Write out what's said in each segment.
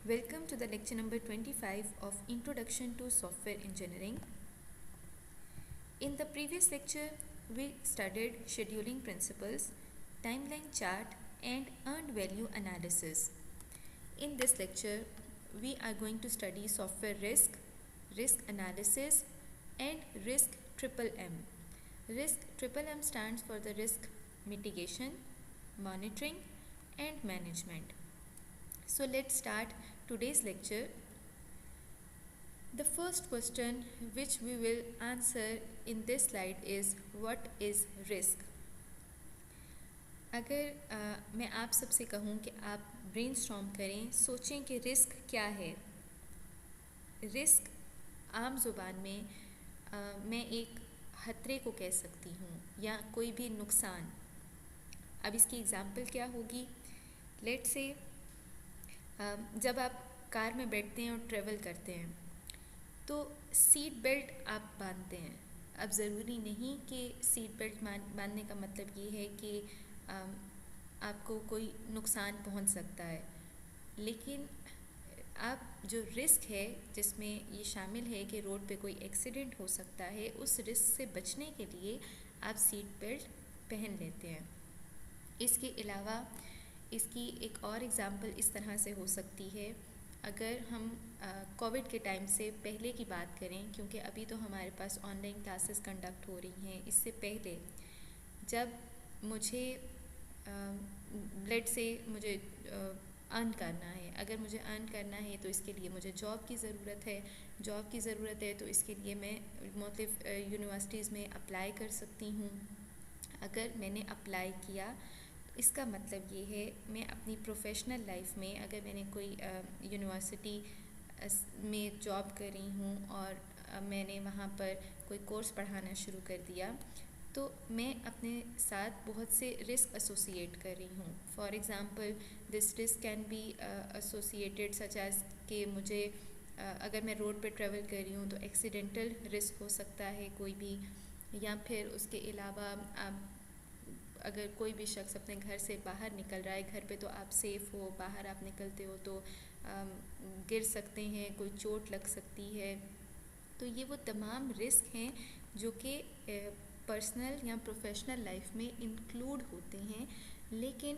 Welcome to the lecture number 25 of Introduction to Software Engineering. In the previous lecture, we studied scheduling principles, timeline chart, and earned value analysis. In this lecture, we are going to study software risk, risk analysis, and risk triple M. Risk triple M stands for the risk mitigation, monitoring, and management. So let's start today's lecture. The first question which we will answer in this slide is what is risk? अगर मैं आप सबसे कहूँ कि आप brainstorm करें, सोचें कि रिस्क क्या है। रिस्क आम ज़ुबान में मैं एक खतरे को कह सकती हूँ या कोई भी नुकसान। अब इसकी एग्ज़ाम्पल क्या होगी? लेट्स से जब आप कार में बैठते हैं और ट्रैवल करते हैं तो सीट बेल्ट आप बांधते हैं। अब ज़रूरी नहीं कि सीट बेल्ट बांधने का मतलब ये है कि आपको कोई नुकसान पहुंच सकता है, लेकिन आप जो रिस्क है जिसमें ये शामिल है कि रोड पे कोई एक्सीडेंट हो सकता है, उस रिस्क से बचने के लिए आप सीट बेल्ट पहन लेते हैं। इसके अलावा इसकी एक और एग्ज़ाम्पल इस तरह से हो सकती है। अगर हम कोविड के टाइम से पहले की बात करें, क्योंकि अभी तो हमारे पास ऑनलाइन क्लासेस कंडक्ट हो रही हैं, इससे पहले जब मुझे ब्लड से मुझे अर्न करना है, अगर मुझे अर्न करना है तो इसके लिए मुझे जॉब की ज़रूरत है, तो इसके लिए मैं मुख्तलिफ यूनिवर्सिटीज़ में अप्लाई कर सकती हूँ। अगर मैंने अप्लाई किया, इसका मतलब ये है मैं अपनी प्रोफेशनल लाइफ में अगर मैंने कोई यूनिवर्सिटी में जॉब कर रही हूँ और मैंने वहाँ पर कोई कोर्स पढ़ाना शुरू कर दिया, तो मैं अपने साथ बहुत से रिस्क एसोसिएट कर रही हूँ। For example this risk can be associated such as कि मुझे अगर मैं रोड पे ट्रैवल कर रही हूँ तो एक्सीडेंटल रिस्क हो सकता है कोई भी, या फिर उसके अलावा अगर कोई भी शख्स अपने घर से बाहर निकल रहा है, घर पे तो आप सेफ़ हो, बाहर आप निकलते हो तो गिर सकते हैं, कोई चोट लग सकती है। तो ये वो तमाम रिस्क हैं जो कि पर्सनल या प्रोफेशनल लाइफ में इंक्लूड होते हैं। लेकिन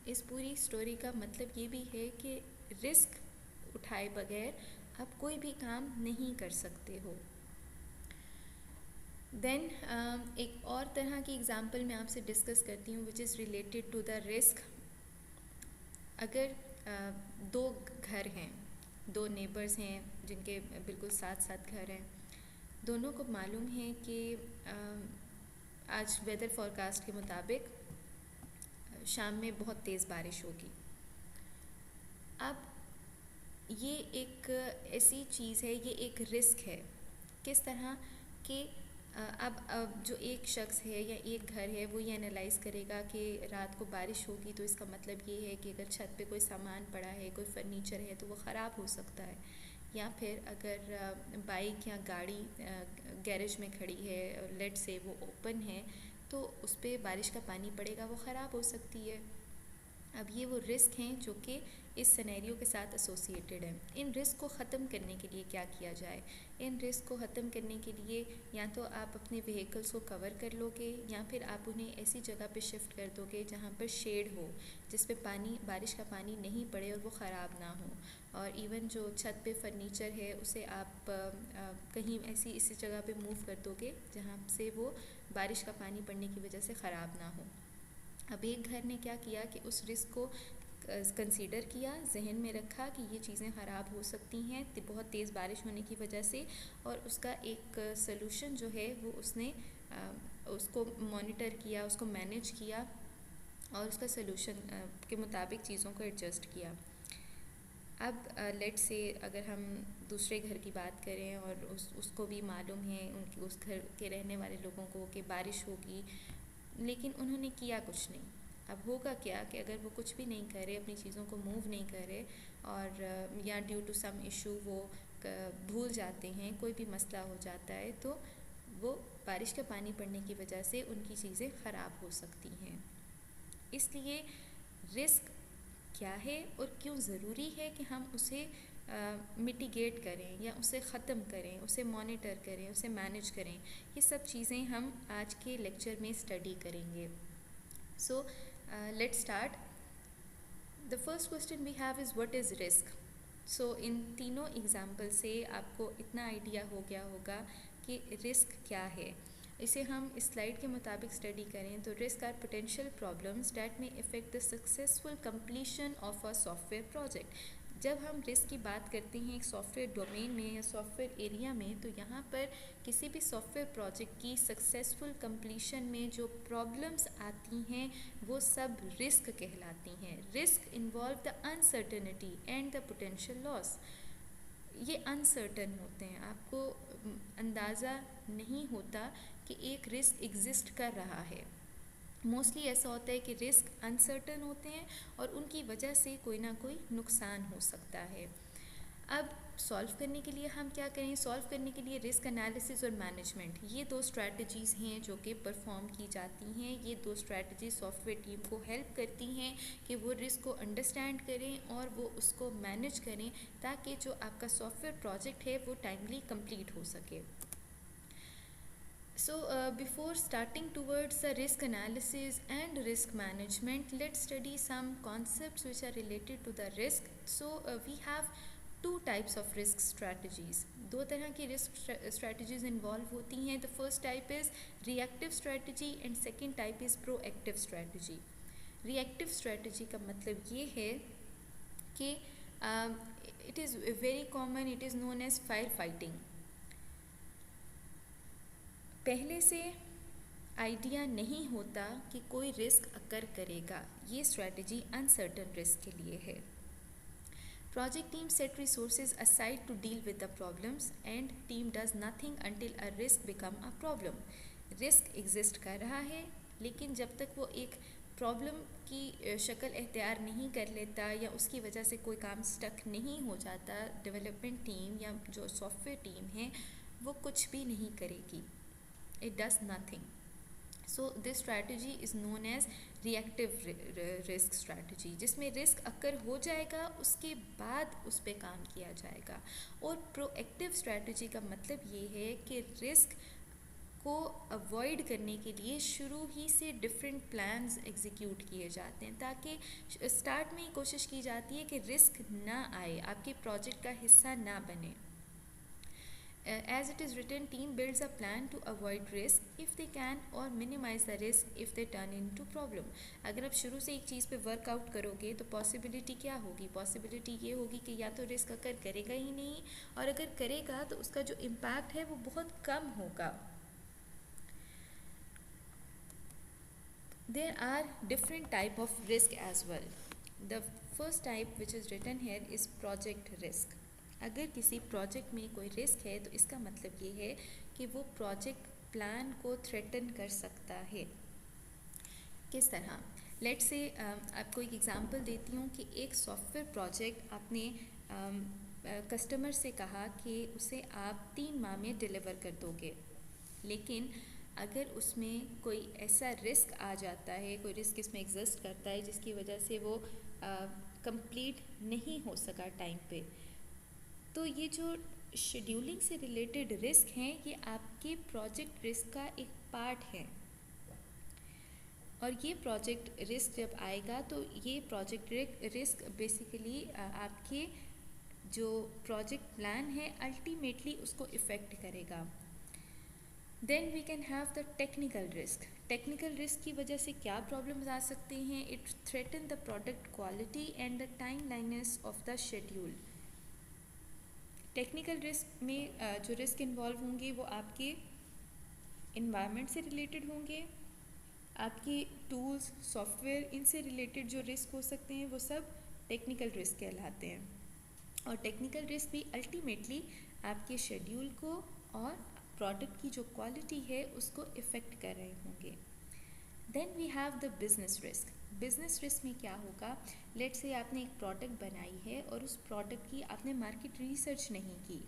इस पूरी स्टोरी का मतलब ये भी है कि रिस्क उठाए बगैर आप कोई भी काम नहीं कर सकते हो। देन एक और तरह की एग्ज़ाम्पल मैं आपसे डिस्कस करती हूँ which is related to the risk. अगर दो घर हैं, दो नेबर्स हैं जिनके बिल्कुल साथ साथ घर हैं, दोनों को मालूम है कि आज वेदर फोरकास्ट के मुताबिक शाम में बहुत तेज़ बारिश होगी। अब ये एक ऐसी चीज़ है, ये एक रिस्क है। किस तरह कि अब जो एक शख्स है या एक घर है वो ये एनालाइज़ करेगा कि रात को बारिश होगी, तो इसका मतलब ये है कि अगर छत पे कोई सामान पड़ा है, कोई फर्नीचर है, तो वो ख़राब हो सकता है। या फिर अगर बाइक या गाड़ी गैरेज में खड़ी है, लेट से वो ओपन है, तो उस पर बारिश का पानी पड़ेगा, वो ख़राब हो सकती है। अब ये वो रिस्क हैं जो कि इस सिनेरियो के साथ एसोसिएटेड हैं। इन रिस्क को ख़त्म करने के लिए क्या किया जाए? इन रिस्क को ख़त्म करने के लिए या तो आप अपने व्हीकल्स को कवर कर लोगे या फिर आप उन्हें ऐसी जगह पे शिफ्ट कर दोगे जहाँ पर शेड हो, जिस पे बारिश का पानी नहीं पड़े और वो ख़राब ना हो। और इवन जो छत पे फर्नीचर है उसे आप कहीं इसी जगह पे मूव कर दोगे जहाँ से वो बारिश का पानी पड़ने की वजह से ख़राब ना हो। अब एक घर ने क्या किया कि उस रिस्क को कंसीडर किया, जहन में रखा कि ये चीज़ें ख़राब हो सकती हैं बहुत तेज़ बारिश होने की वजह से, और उसका एक सलूशन जो है वो उसने उसको मॉनिटर किया, उसको मैनेज किया और उसका सलूशन के मुताबिक चीज़ों को एडजस्ट किया। अब लेट से अगर हम दूसरे घर की बात करें और उसको भी मालूम है, उनकी उस घर के रहने वाले लोगों को कि बारिश होगी, लेकिन उन्होंने किया कुछ नहीं। अब होगा क्या कि अगर वो कुछ भी नहीं करे, अपनी चीज़ों को मूव नहीं करे और या ड्यू टू सम इशू वो भूल जाते हैं, कोई भी मसला हो जाता है, तो वो बारिश का पानी पड़ने की वजह से उनकी चीज़ें ख़राब हो सकती हैं। इसलिए रिस्क क्या है और क्यों ज़रूरी है कि हम उसे मिटिगेट करें या उसे ख़त्म करें, उसे मॉनिटर करें, उसे मैनेज करें। ये सब चीज़ें हम आज के लेक्चर में स्टडी करेंगे। So let's start. The first question we have is what is risk. So इन तीनों एग्जाम्पल से आपको इतना आइडिया हो गया होगा कि रिस्क क्या है। इसे हम इस स्लाइड के मुताबिक स्टडी करें तो risk are potential problems that may affect the successful completion of a software project. जब हम रिस्क की बात करते हैं एक सॉफ्टवेयर डोमेन में या सॉफ्टवेयर एरिया में, तो यहाँ पर किसी भी सॉफ्टवेयर प्रोजेक्ट की सक्सेसफुल कंप्लीशन में जो प्रॉब्लम्स आती हैं वो सब रिस्क कहलाती हैं। Risk involve the uncertainty and the potential loss. ये अनसर्टन होते हैं, आपको अंदाज़ा नहीं होता कि एक रिस्क एग्जिस्ट कर रहा है। मोस्टली ऐसा होता है कि रिस्क अनसर्टन होते हैं और उनकी वजह से कोई ना कोई नुकसान हो सकता है। अब सॉल्व करने के लिए हम क्या करें? सॉल्व करने के लिए रिस्क एनालिसिस और मैनेजमेंट, ये दो स्ट्रैटेजीज़ हैं जो कि परफॉर्म की जाती हैं। ये दो स्ट्रैटेजी सॉफ्टवेयर टीम को हेल्प करती हैं कि वो रिस्क को अंडरस्टैंड करें और वो उसको मैनेज करें ताकि जो आपका सॉफ्टवेयर प्रोजेक्ट है वो टाइमली कंप्लीट हो सके। So before starting towards the risk analysis and risk management, let's study some concepts which are related to the risk. So we have two types of risk strategies. दो तरह की risk strategies involve होती हैं. The first type is reactive strategy and second type is proactive strategy. Reactive strategy का मतलब ये है कि it is very common, it is known as firefighting. पहले से आइडिया नहीं होता कि कोई रिस्क अकर करेगा, ये स्ट्रैटेजी अनसर्टन रिस्क के लिए है। Project team set resources aside to deal with the problems and team does nothing until a risk become a problem. Risk exist कर रहा है लेकिन जब तक वो एक प्रॉब्लम की शक्ल इख्तियार नहीं कर लेता या उसकी वजह से कोई काम स्टक नहीं हो जाता, डेवलपमेंट टीम या जो सॉफ्टवेयर टीम है वो कुछ भी नहीं करेगी। It does nothing. So this strategy is known as reactive risk strategy, जिसमें रिस्क अकर हो जाएगा उसके बाद उस पर काम किया जाएगा। और प्रोएक्टिव स्ट्रैटेजी का मतलब ये है कि रिस्क को अवॉइड करने के लिए शुरू ही से डिफरेंट प्लान्स एग्जीक्यूट किए जाते हैं ताकि स्टार्ट में ही कोशिश की जाती है कि रिस्क ना आए, आपके प्रोजेक्ट का हिस्सा ना बने। As it is written, team builds a plan to avoid risk if they can or minimize the risk if they turn into problem. अगर आप शुरू से एक चीज़ पे वर्कआउट करोगे तो पॉसिबिलिटी क्या होगी? पॉसिबिलिटी ये होगी कि या तो रिस्क अगर करेगा ही नहीं और अगर करेगा तो उसका जो इम्पैक्ट है वो बहुत कम होगा। There are different type of risk as well. The first type which is written here is project risk. अगर किसी प्रोजेक्ट में कोई रिस्क है तो इसका मतलब ये है कि वो प्रोजेक्ट प्लान को थ्रेटन कर सकता है। किस तरह? लेट्स से आपको एक एग्जांपल देती हूँ कि एक सॉफ्टवेयर प्रोजेक्ट आपने कस्टमर से कहा कि उसे आप 3 माह में डिलीवर कर दोगे, लेकिन अगर उसमें कोई ऐसा रिस्क आ जाता है, कोई रिस्क इसमें एग्जिस्ट करता है जिसकी वजह से वो कंप्लीट नहीं हो सका टाइम पे, तो ये जो शेड्यूलिंग से रिलेटेड रिस्क हैं ये आपके प्रोजेक्ट रिस्क का एक पार्ट है। और ये प्रोजेक्ट रिस्क जब आएगा तो ये प्रोजेक्ट रिस्क बेसिकली आपके जो प्रोजेक्ट प्लान है अल्टीमेटली उसको इफ़ेक्ट करेगा। Then we can have the technical risk. Technical risk की वजह से क्या प्रॉब्लम्स आ सकते हैं? It threaten the product quality and the timeliness of the schedule. Technical risk में जो रिस्क इन्वॉल्व होंगे वो आपके इन्वायरमेंट से रिलेटेड होंगे, आपके टूल्स सॉफ्टवेयर इनसे रिलेटेड जो रिस्क हो सकते हैं वो सब टेक्निकल रिस्क कहलाते हैं। और टेक्निकल रिस्क भी अल्टीमेटली आपके शेड्यूल को और प्रोडक्ट की जो क्वालिटी है उसको इफ़ेक्ट कर रहे होंगे। Then we have the business risk. Business risk में क्या होगा? लेट्स से आपने एक प्रोडक्ट बनाई है और उस प्रोडक्ट की आपने मार्केट रिसर्च नहीं की।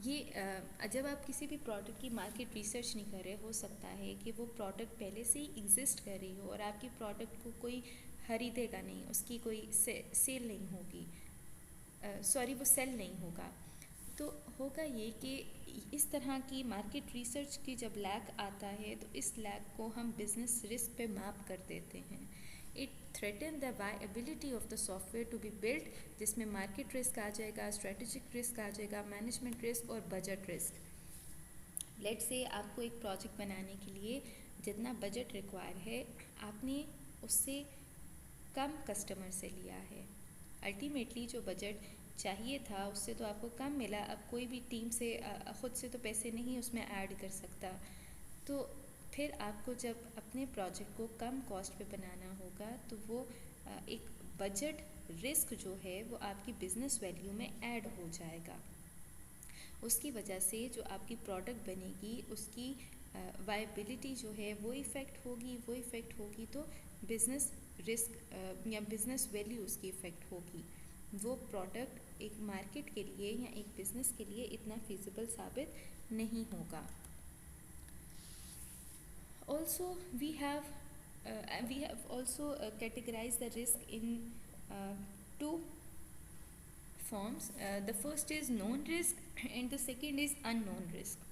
ये जब आप किसी भी प्रोडक्ट की मार्केट रिसर्च नहीं कर रहे, हो सकता है कि वो प्रोडक्ट पहले से ही एग्जिस्ट कर रही हो और आपकी प्रोडक्ट को कोई खरीदेगा नहीं, उसकी कोई सेल नहीं होगी, वो सेल नहीं होगा। तो होगा ये कि इस तरह की मार्केट रिसर्च की जब लैक आता है तो इस लैक को हम बिजनेस रिस्क पे मैप कर देते हैं। It threaten the viability of the software to be build, जिसमें मार्केट रिस्क आ जाएगा, स्ट्रेटेजिक रिस्क आ जाएगा, मैनेजमेंट रिस्क और बजट रिस्क। लेट से आपको एक प्रोजेक्ट बनाने के लिए जितना बजट रिक्वायर है आपने उससे कम कस्टमर से लिया है। अल्टीमेटली जो बजट चाहिए था उससे तो आपको कम मिला। अब कोई भी टीम से ख़ुद से तो पैसे नहीं उसमें ऐड कर सकता, तो फिर आपको जब अपने प्रोजेक्ट को कम कॉस्ट पे बनाना होगा तो वो एक बजट रिस्क जो है वो आपकी बिज़नेस वैल्यू में ऐड हो जाएगा। उसकी वजह से जो आपकी प्रोडक्ट बनेगी उसकी वायबिलिटी जो है वो इफ़ेक्ट होगी तो बिज़नेस रिस्क या बिज़नेस वैल्यू उसकी इफ़ेक्ट होगी। वो प्रोडक्ट एक मार्केट के लिए या एक बिज़नेस के लिए इतना फिजिबल साबित नहीं होगा। Also we have also categorized the risk in two forms. The first is known risk and the second is unknown risk.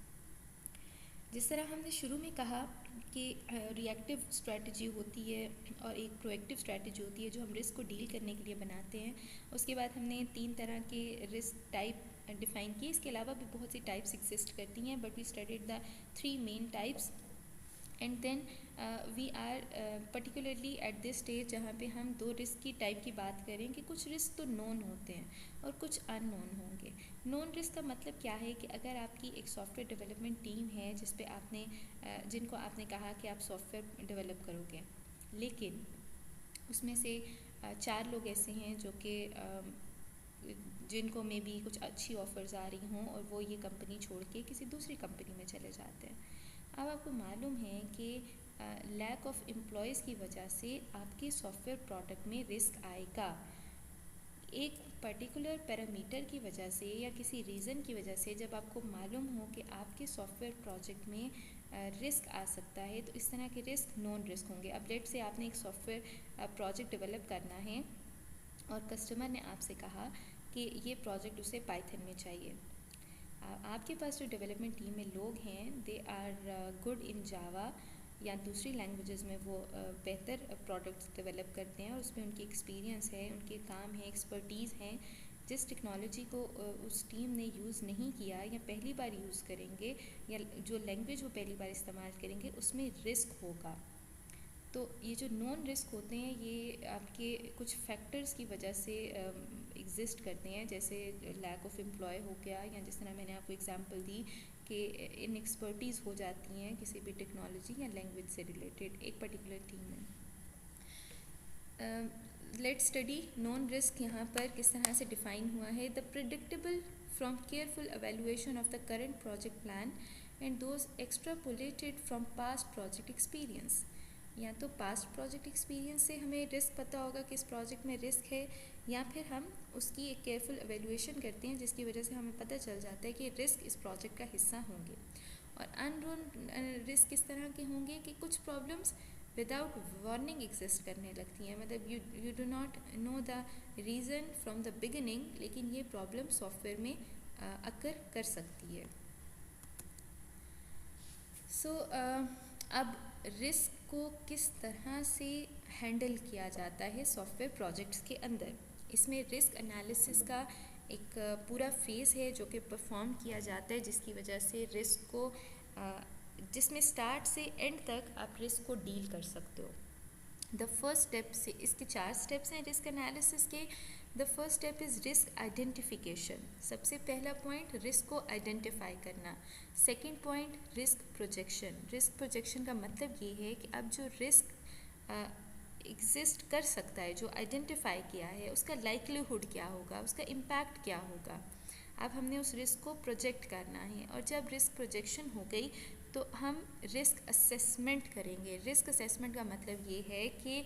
जिस तरह हमने शुरू में कहा कि रिएक्टिव स्ट्रैटेजी होती है और एक प्रोएक्टिव स्ट्रैटेजी होती है जो हम रिस्क को डील करने के लिए बनाते हैं। उसके बाद हमने 3 तरह के रिस्क टाइप डिफ़ाइन किए। इसके अलावा भी बहुत सी टाइप्स एग्जिस्ट करती हैं, but we studied the 3 main types and then we are particularly at this stage जहाँ पे हम 2 रिस्क की टाइप की बात करें कि कुछ रिस्क तो नोन होते हैं और कुछ अननोन होंगे। नोन रिस्क का मतलब क्या है कि अगर आपकी एक सॉफ्टवेयर डेवलपमेंट टीम है जिस पे आपने जिनको आपने कहा कि आप सॉफ्टवेयर डेवलप करोगे, लेकिन उसमें से 4 लोग ऐसे हैं जो कि जिनको मे बी कुछ अच्छी ऑफ़र्स आ रही हों और वो ये कंपनी छोड़ के किसी दूसरी कंपनी में चले जाते हैं। अब आपको मालूम है कि लैक ऑफ एम्प्लॉयज़ की वजह से आपके सॉफ्टवेयर प्रोडक्ट में रिस्क आएगा। एक पर्टिकुलर पैरामीटर की वजह से या किसी रीज़न की वजह से जब आपको मालूम हो कि आपके सॉफ्टवेयर प्रोजेक्ट में रिस्क आ सकता है तो इस तरह के रिस्क नॉन रिस्क होंगे। अब लेट से आपने एक सॉफ्टवेयर प्रोजेक्ट डेवलप करना है और कस्टमर ने आपसे कहा कि ये प्रोजेक्ट उसे पाइथन में चाहिए। आपके पास जो डेवलपमेंट टीम में लोग हैं दे आर गुड इन जावा या दूसरी लैंग्वेजेस में वो बेहतर प्रोडक्ट्स डेवलप करते हैं और उसमें उनकी एक्सपीरियंस है, उनके काम है, एक्सपर्टीज़ हैं। जिस टेक्नोलॉजी को उस टीम ने यूज़ नहीं किया या पहली बार यूज़ करेंगे या जो लैंग्वेज वो पहली बार इस्तेमाल करेंगे उसमें रिस्क होगा। तो ये जो नॉन रिस्क होते हैं ये आपके कुछ फैक्टर्स की वजह से एग्जिस्ट करते हैं, जैसे लैक ऑफ एम्प्लॉय हो गया या जिस तरह मैंने आपको एग्जांपल दी कि इनएक्सपर्टीज़ हो जाती हैं किसी भी टेक्नोलॉजी या लैंग्वेज से रिलेटेड एक पर्टिकुलर टीम में। लेट्स स्टडी नॉन रिस्क यहाँ पर किस तरह से डिफ़ाइन हुआ है। The predictable from careful evaluation of the current project plan and those extrapolated from past project experience. या तो पास्ट प्रोजेक्ट एक्सपीरियंस से हमें रिस्क पता होगा कि इस प्रोजेक्ट में रिस्क है, या फिर हम उसकी एक केयरफुल एवेल्युएशन करते हैं जिसकी वजह से हमें पता चल जाता है कि रिस्क इस प्रोजेक्ट का हिस्सा होंगे। और अननोन रिस्क किस तरह के होंगे कि कुछ प्रॉब्लम्स विदाउट वार्निंग एग्जिस्ट करने लगती हैं, मतलब you do not know the reason from the beginning, लेकिन ये प्रॉब्लम सॉफ्टवेयर में अकर कर सकती है। सो अब रिस्क को किस तरह से हैंडल किया जाता है सॉफ्टवेयर प्रोजेक्ट्स के अंदर। इसमें रिस्क एनालिसिस का एक पूरा फेज़ है जो कि परफॉर्म किया जाता है, जिसकी वजह से रिस्क को जिसमें स्टार्ट से एंड तक आप रिस्क को डील कर सकते हो। द फर्स्ट स्टेप से इसके 4 स्टेप्स हैं रिस्क एनालिसिस के। The first step is risk identification. सबसे पहला पॉइंट रिस्क को आइडेंटिफाई करना। Second point risk projection. Risk projection का मतलब ये है कि अब जो रिस्क एग्जिस्ट कर सकता है, जो आइडेंटिफाई किया है, उसका लाइक्लीहुड क्या होगा, उसका इम्पैक्ट क्या होगा। अब हमने उस रिस्क को प्रोजेक्ट करना है, और जब रिस्क प्रोजेक्शन हो गई तो हम रिस्क असेसमेंट करेंगे। रिस्क असेसमेंट का मतलब ये है कि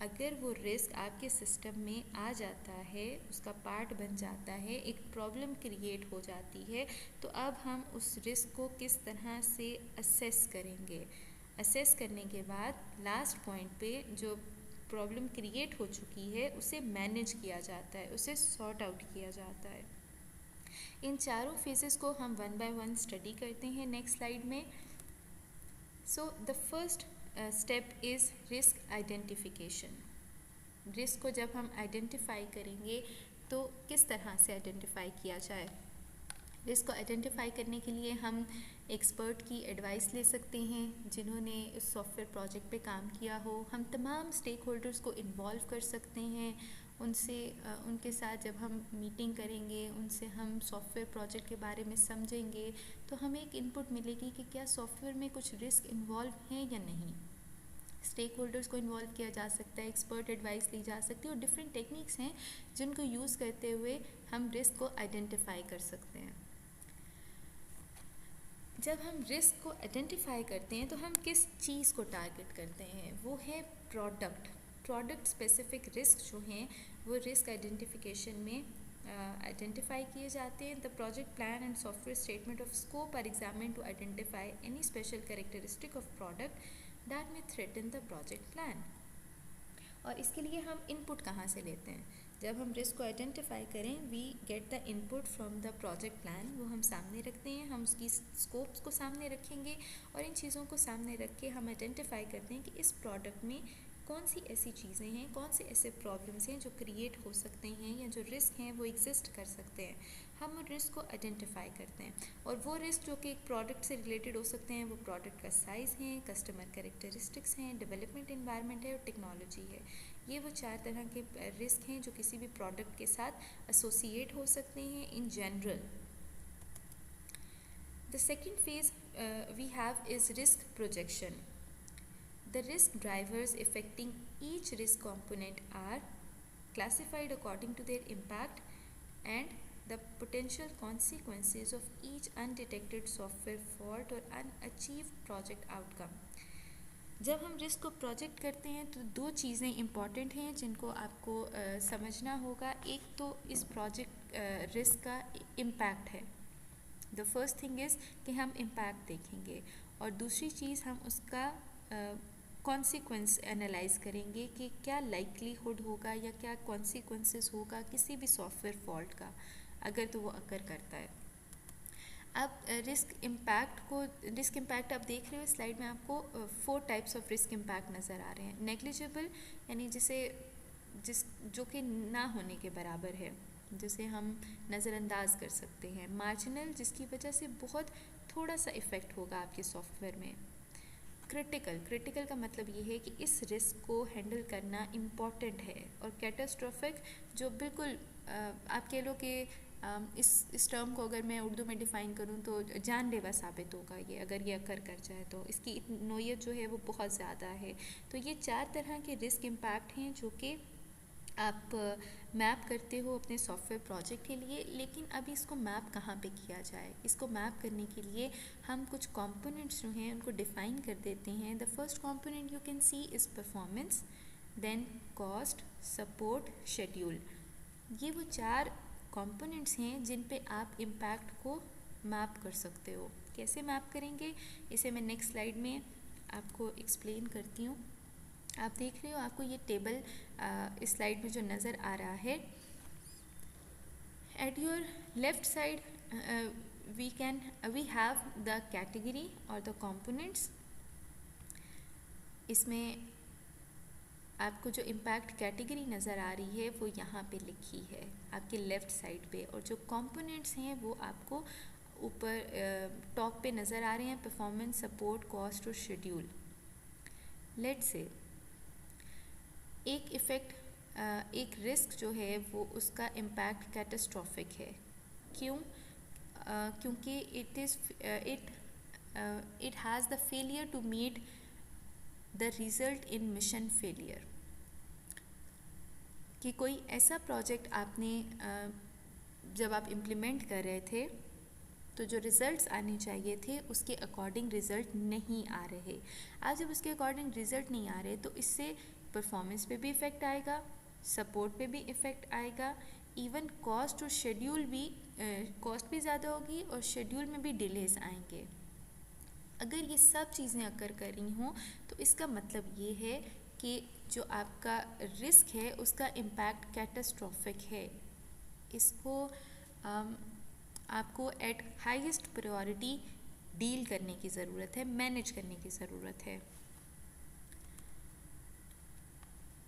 अगर वो रिस्क आपके सिस्टम में आ जाता है, उसका पार्ट बन जाता है, एक प्रॉब्लम क्रिएट हो जाती है, तो अब हम उस रिस्क को किस तरह से असेस करेंगे। असेस करने के बाद लास्ट पॉइंट पे जो प्रॉब्लम क्रिएट हो चुकी है उसे मैनेज किया जाता है, उसे सॉर्ट आउट किया जाता है। इन चारों फेजेस को हम वन बाय वन स्टडी करते हैं नेक्स्ट स्लाइड में। So the first step is risk identification. Risk को जब हम आइडेंटिफाई करेंगे तो किस तरह से आइडेंटिफाई किया जाए। रिस्क को आइडेंटिफाई करने के लिए हम एक्सपर्ट की एडवाइस ले सकते हैं जिन्होंने इस सॉफ्टवेयर प्रोजेक्ट पे काम किया हो। हम तमाम स्टेक होल्डर्स को इन्वॉल्व कर सकते हैं, उनसे उनके साथ जब हम मीटिंग करेंगे, उनसे हम सॉफ्टवेयर प्रोजेक्ट के बारे में समझेंगे तो हमें एक इनपुट मिलेगी कि क्या सॉफ्टवेयर में कुछ रिस्क इन्वॉल्व हैं या नहीं। स्टेक होल्डर्स को इन्वॉल्व किया जा सकता है, एक्सपर्ट एडवाइस ली जा सकती है और डिफरेंट टेक्निक्स हैं जिनको यूज़ करते हुए हम रिस्क को आइडेंटिफाई कर सकते हैं। जब हम रिस्क को आइडेंटिफाई करते हैं तो हम किस चीज़ को टारगेट करते हैं, वो है प्रोडक्ट स्पेसिफिक रिस्क जो हैं वो रिस्क आइडेंटिफिकेशन में आइडेंटिफाई किए जाते हैं। The project plan and software statement of scope are examined to identify any special characteristic of product that may threaten the project plan. और इसके लिए हम इनपुट कहाँ से लेते हैं? जब हम रिस्क को आइडेंटिफाई करें we get the input from the project plan, वो हम सामने रखते हैं, हम उसकी स्कोप्स को सामने रखेंगे और इन चीज़ों को सामने रख के हम आइडेंटिफाई करते हैं कि इस प्रोडक्ट में कौन सी ऐसी चीज़ें हैं, कौन से ऐसे प्रॉब्लम्स हैं जो क्रिएट हो सकते हैं या जो रिस्क हैं वो एग्जिस्ट कर सकते हैं। हम उन रिस्क को आइडेंटिफाई करते हैं और वो रिस्क जो कि एक प्रोडक्ट से रिलेटेड हो सकते हैं वो प्रोडक्ट का साइज़ है, कस्टमर कैरेक्टरिस्टिक्स हैं, डेवलपमेंट इन्वायरमेंट है और टेक्नोलॉजी है। ये वो चार तरह के रिस्क हैं जो किसी भी प्रोडक्ट के साथ एसोसिएट हो सकते हैं in general. The second phase we have is risk projection. The risk drivers affecting each risk component are classified according to their impact and the potential consequences of each undetected software fault or unachieved project outcome. जब हम risk को project करते हैं तो दो चीज़ें important हैं जिनको आपको समझना होगा। एक तो इस प्रोजेक्ट रिस्क का इम्पैक्ट है। द फर्स्ट थिंग इज़ कि हम इम्पैक्ट देखेंगे और दूसरी चीज़ हम उसका कॉन्सिक्वेंस एनालाइज करेंगे कि क्या लाइकलीहुड होगा या क्या कॉन्सिक्वेंसेस होगा किसी भी सॉफ्टवेयर फॉल्ट का अगर तो वो अकर करता है। अब रिस्क इम्पैक्ट आप देख रहे हो स्लाइड में, आपको 4 टाइप्स ऑफ रिस्क इम्पैक्ट नज़र आ रहे हैं। नेग्लिजिबल यानी जो कि ना होने के बराबर है, जिसे हम नज़रअंदाज कर सकते हैं। मार्जिनल, जिसकी वजह से बहुत थोड़ा सा इफ़ेक्ट होगा आपके सॉफ्टवेयर में। क्रिटिकल का मतलब ये है कि इस रिस्क को हैंडल करना इम्पॉर्टेंट है। और कैटास्ट्रोफिक, जो बिल्कुल आप कह लो कि इस टर्म को अगर मैं उर्दू में डिफ़ाइन करूँ तो जानलेवा साबित होगा ये, अगर ये अकर कर जाए तो इसकी नोयत जो है वो बहुत ज़्यादा है। तो ये 4 तरह के रिस्क इम्पैक्ट हैं जो कि आप मैप करते हो अपने सॉफ्टवेयर प्रोजेक्ट के लिए। लेकिन अभी इसको मैप कहाँ पे किया जाए? इसको मैप करने के लिए हम कुछ कंपोनेंट्स जो हैं उनको डिफ़ाइन कर देते हैं। The first component you can see is performance, then cost, support, schedule. ये वो 4 कंपोनेंट्स हैं जिन पे आप इम्पैक्ट को मैप कर सकते हो। कैसे मैप करेंगे इसे मैं नेक्स्ट स्लाइड में आपको एक्सप्लेन करती हूँ। आप देख रहे हो, आपको ये टेबल इस स्लाइड में जो नज़र आ रहा है। At your left side we have the category और द कंपोनेंट्स। इसमें आपको जो इम्पैक्ट कैटेगरी नज़र आ रही है वो यहाँ पे लिखी है आपके लेफ़्ट साइड पे, और जो कंपोनेंट्स हैं वो आपको ऊपर टॉप पे नज़र आ रहे हैं, परफॉर्मेंस, सपोर्ट, कॉस्ट और शेड्यूल। लेट्स से एक रिस्क जो है वो उसका इम्पैक्ट कैटास्ट्रॉफिक है। क्यों? क्योंकि it has the failure to meet the result in mission failure. कि कोई ऐसा प्रोजेक्ट आपने जब आप इम्प्लीमेंट कर रहे थे तो जो रिज़ल्ट्स आने चाहिए थे उसके अकॉर्डिंग रिज़ल्ट नहीं आ रहे। आज जब उसके अकॉर्डिंग रिज़ल्ट नहीं आ रहे तो इससे परफॉर्मेंस पे भी इफ़ेक्ट आएगा, सपोर्ट पे भी इफ़ेक्ट आएगा, इवन कॉस्ट और शेड्यूल भी कॉस्ट भी ज़्यादा होगी और शेड्यूल में भी डिलेस आएंगे। अगर ये सब चीज़ें अकर कर रही हों तो इसका मतलब ये है कि जो आपका रिस्क है उसका इम्पैक्ट कैटास्ट्रॉफिक है। इसको आपको एट हाईएस्ट प्रायोरिटी डील करने की ज़रूरत है, मैनेज करने की ज़रूरत है।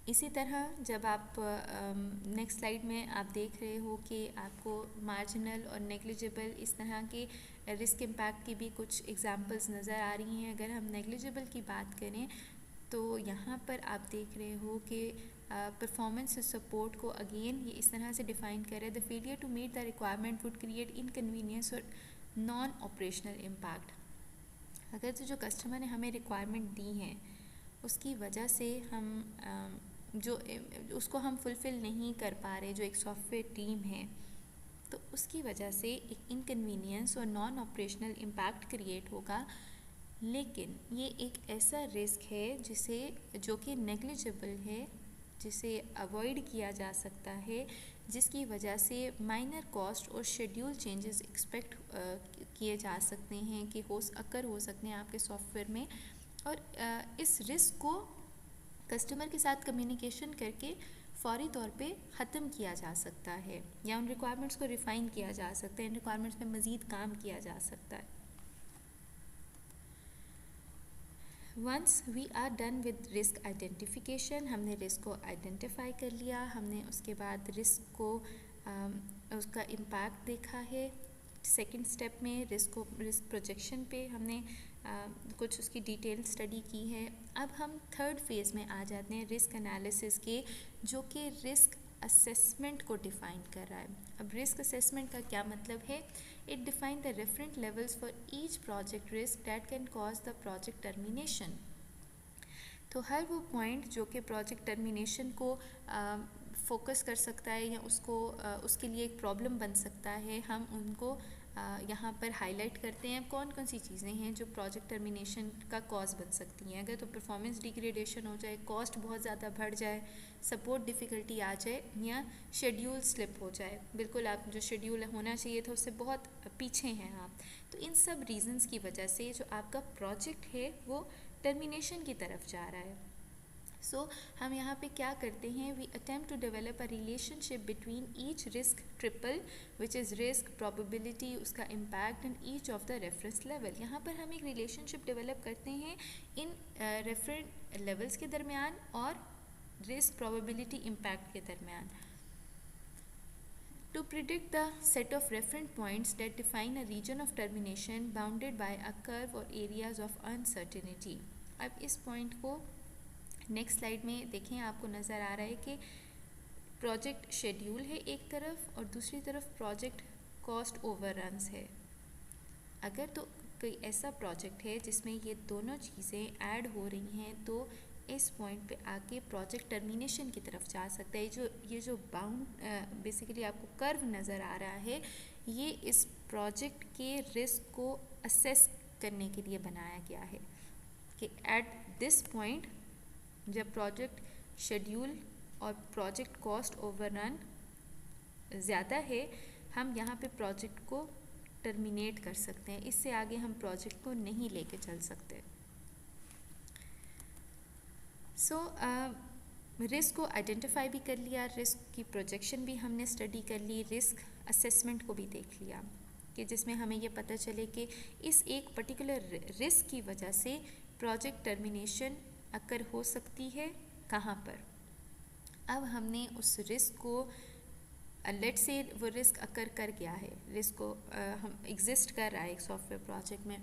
इसी तरह जब आप नेक्स्ट स्लाइड में आप देख रहे हो कि आपको मार्जिनल और नेग्लिजिबल इस तरह के रिस्क इम्पैक्ट की भी कुछ एग्जांपल्स नज़र आ रही हैं। अगर हम नेग्लिजिबल की बात करें तो यहाँ पर आप देख रहे हो कि परफॉर्मेंस सपोर्ट को अगेन ये इस तरह से डिफ़ाइन करे, the failure to meet the requirement would create inconvenience और नॉन ऑपरेशनल इम्पैक्ट। अगर तो जो कस्टमर ने हमें रिक्वायरमेंट दी हैं उसकी वजह से हम जो उसको हम फुलफ़िल नहीं कर पा रहे, जो एक सॉफ्टवेयर टीम है, तो उसकी वजह से एक इनकन्वीनियंस और नॉन ऑपरेशनल इम्पैक्ट क्रिएट होगा। लेकिन ये एक ऐसा रिस्क है जो कि नेग्लिजिबल है, जिसे अवॉइड किया जा सकता है, जिसकी वजह से माइनर कॉस्ट और शेड्यूल चेंजेस एक्सपेक्ट किए जा सकते हैं कि अकर हो सकते हैं आपके सॉफ्टवेयर में। और इस रिस्क को कस्टमर के साथ कम्युनिकेशन करके फौरी तौर पे ख़त्म किया जा सकता है, या उन रिक्वायरमेंट्स को रिफ़ाइन किया जा सकता है, इन रिक्वायरमेंट्स पे मज़ीद काम किया जा सकता है। Once we are done with risk identification, हमने रिस्क को आइडेंटिफाई कर लिया, हमने उसके बाद रिस्क को उसका इम्पैक्ट देखा है। सेकंड स्टेप में रिस्क प्रोजेक्शन पे हमने कुछ उसकी डिटेल स्टडी की है। अब हम थर्ड फेज़ में आ जाते हैं रिस्क एनालिसिस के, जो कि रिस्क असेसमेंट को डिफ़ाइन कर रहा है। अब रिस्क असेसमेंट का क्या मतलब है? It define the referent levels for each project risk that can cause the project termination. तो हर वो पॉइंट जो कि प्रोजेक्ट टर्मिनेशन को फोकस कर सकता है या उसके लिए एक प्रॉब्लम बन सकता है, हम उनको यहाँ पर हाईलाइट करते हैं। कौन कौन सी चीज़ें हैं जो प्रोजेक्ट टर्मिनेशन का कॉज बन सकती हैं? अगर तो परफॉर्मेंस डिग्रेडेशन हो जाए, कॉस्ट बहुत ज़्यादा बढ़ जाए, सपोर्ट डिफ़िकल्टी आ जाए, या शेड्यूल स्लिप हो जाए, बिल्कुल आप जो शेड्यूल होना चाहिए था उससे बहुत पीछे हैं आप, तो इन सब रीज़न्स की वजह से जो आपका प्रोजेक्ट है वो टर्मिनेशन की तरफ जा रहा है। हम यहाँ पे क्या करते हैं? We attempt to develop a relationship between each risk triple which is risk, probability, उसका impact and each of the reference level. यहाँ पर हम एक रिलेशनशिप डेवलप करते हैं इन रेफरेंस लेवल्स के दरमियान और रिस्क, प्रोबेबिलिटी, इम्पैक्ट के दरमियान। To predict the set of reference points that define a region of termination bounded by a curve or areas of uncertainty। अब इस पॉइंट को नेक्स्ट स्लाइड में देखें, आपको नज़र आ रहा है कि प्रोजेक्ट शेड्यूल है एक तरफ और दूसरी तरफ प्रोजेक्ट कॉस्ट ओवररन्स है। अगर तो कोई ऐसा प्रोजेक्ट है जिसमें ये दोनों चीज़ें ऐड हो रही हैं तो इस पॉइंट पे आके प्रोजेक्ट टर्मिनेशन की तरफ जा सकता है। ये जो बाउंड बेसिकली आपको कर्व नज़र आ रहा है, ये इस प्रोजेक्ट के रिस्क को असेस करने के लिए बनाया गया है कि एट दिस पॉइंट जब प्रोजेक्ट शेड्यूल और प्रोजेक्ट कॉस्ट ओवररन ज़्यादा है, हम यहाँ पे प्रोजेक्ट को टर्मिनेट कर सकते हैं, इससे आगे हम प्रोजेक्ट को नहीं लेके चल सकते। रिस्क को आइडेंटिफाई भी कर लिया, रिस्क की प्रोजेक्शन भी हमने स्टडी कर ली, रिस्क असेसमेंट को भी देख लिया कि जिसमें हमें ये पता चले कि इस एक पर्टिकुलर रिस्क की वजह से प्रोजेक्ट टर्मिनेशन अकर हो सकती है, कहाँ पर। अब हमने उस रिस्क को लेट से वो रिस्क अकर कर गया है, रिस्क को हम एग्जिस्ट कर रहा है एक सॉफ्टवेयर प्रोजेक्ट में,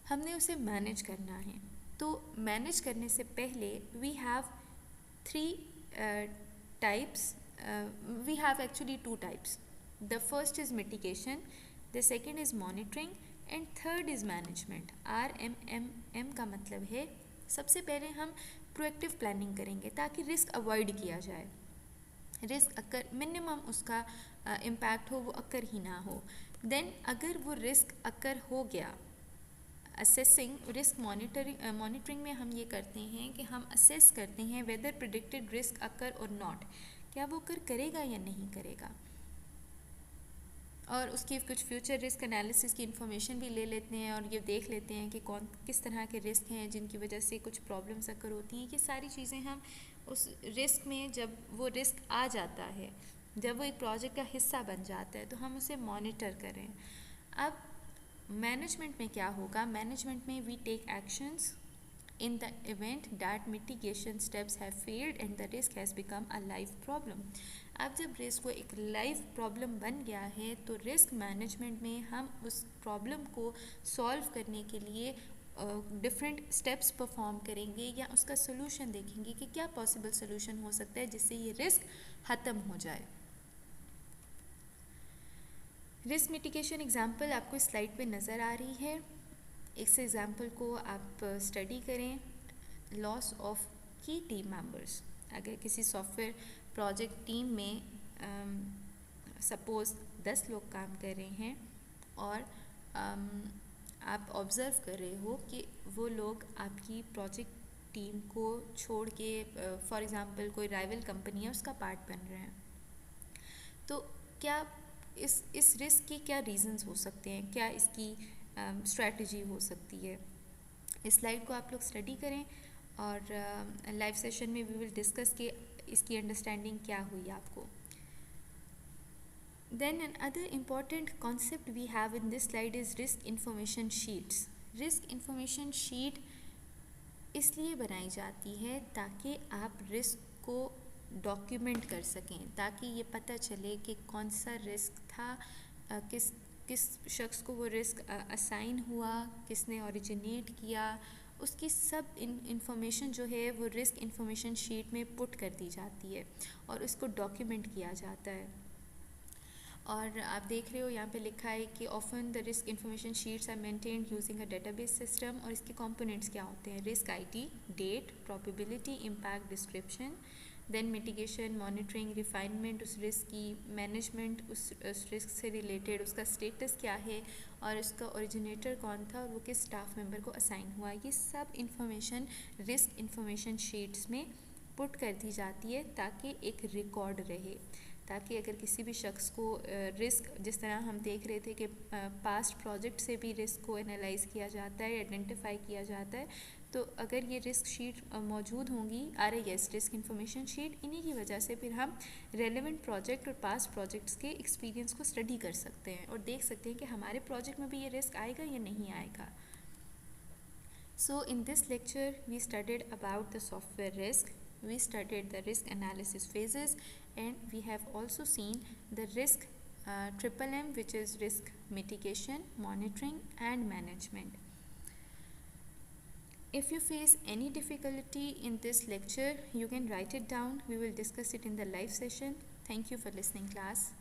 हमने उसे मैनेज करना है। तो मैनेज करने से पहले we have three types, we have actually two types. The first is mitigation, the second is monitoring and third is management. RMMM का मतलब है सबसे पहले हम प्रोएक्टिव प्लानिंग करेंगे ताकि रिस्क अवॉइड किया जाए, रिस्क अकर मिनिमम उसका इम्पैक्ट हो, वो अकर ही ना हो। देन अगर वो रिस्क अकर हो गया, असेसिंग रिस्क मॉनिटरिंग में हम ये करते हैं कि हम असेस करते हैं वेदर प्रिडिक्टेड रिस्क अकर और नॉट, क्या वो अकर करेगा या नहीं करेगा, और उसकी कुछ फ्यूचर रिस्क एनालिसिस की इन्फॉर्मेशन भी ले लेते हैं और ये देख लेते हैं कि किस तरह के रिस्क हैं जिनकी वजह से कुछ प्रॉब्लम्स अकर होती हैं। ये सारी चीज़ें हम उस रिस्क में जब वो रिस्क आ जाता है, जब वो एक प्रोजेक्ट का हिस्सा बन जाता है, तो हम उसे मॉनिटर करें। अब मैनेजमेंट में क्या होगा? मैनेजमेंट में we take actions in the event that mitigation steps have failed and the risk has become a live problem। अब जब रिस्क को एक लाइव प्रॉब्लम बन गया है, तो रिस्क मैनेजमेंट में हम उस प्रॉब्लम को सॉल्व करने के लिए डिफरेंट स्टेप्स परफॉर्म करेंगे या उसका सोल्यूशन देखेंगे कि क्या पॉसिबल सोल्यूशन हो सकता है जिससे ये रिस्क ख़त्म हो जाए। रिस्क मिटिगेशन एग्जाम्पल आपको स्लाइड पे नज़र आ रही है। इस एग्जाम्पल को आप स्टडी करें। लॉस ऑफ की टीम मेंबर्स। अगर किसी सॉफ्टवेयर प्रोजेक्ट टीम में सपोज़ 10 लोग काम कर रहे हैं और आप ऑब्ज़र्व कर रहे हो कि वो लोग आपकी प्रोजेक्ट टीम को छोड़ के फॉर एग्ज़ाम्पल कोई राइवल कंपनी है उसका पार्ट बन रहे हैं, तो क्या इस रिस्क के क्या रीजंस हो सकते हैं, क्या इसकी स्ट्रैटेजी हो सकती है। इस स्लाइड को आप लोग स्टडी करें और लाइव सेशन में वी विल डिस्कस कि इसकी अंडरस्टैंडिंग क्या हुई आपको। Then another important concept we have in this slide is risk information sheets। risk information sheet इसलिए बनाई जाती है ताकि आप रिस्क को डॉक्यूमेंट कर सकें, ताकि ये पता चले कि कौन सा रिस्क था, किस शख्स को वो रिस्क असाइन हुआ, किसने ओरिजिनेट किया, उसकी सब इंफॉर्मेशन जो है वो रिस्क इंफॉर्मेशन शीट में पुट कर दी जाती है और उसको डॉक्यूमेंट किया जाता है। और आप देख रहे हो यहाँ पे लिखा है कि often the risk information sheets are maintained using a database system. और इसके कंपोनेंट्स क्या होते हैं? Risk ID, date, probability, impact description, then mitigation, monitoring, refinement उस रिस्क की, मैनेजमेंट उस रिस्क से रिलेटेड, उसका स्टेटस क्या है और उसका ओरिजिनेटर कौन था और वो किस स्टाफ मेंबर को असाइन हुआ। ये सब इंफॉर्मेशन रिस्क इंफॉर्मेशन शीट्स में पुट कर दी जाती है ताकि एक रिकॉर्ड रहे, ताकि अगर किसी भी शख्स को रिस्क, जिस तरह हम देख रहे थे कि पास्ट प्रोजेक्ट से भी रिस्क को एनालाइज किया जाता है, आइडेंटिफाई किया जाता है, तो अगर ये रिस्क शीट मौजूद होंगी RIS रिस्क इंफॉर्मेशन शीट, इन्हीं की वजह से फिर हम रेलेवेंट प्रोजेक्ट और पास्ट प्रोजेक्ट्स के एक्सपीरियंस को स्टडी कर सकते हैं और देख सकते हैं कि हमारे प्रोजेक्ट में भी ये रिस्क आएगा या नहीं आएगा। So in this lecture we studied about the software risk, we studied the risk analysis phases, and we have also seen the risk triple M, which is risk mitigation, monitoring and management. If you face any difficulty in this lecture, you can write it down. We will discuss it in the live session. Thank you for listening, class.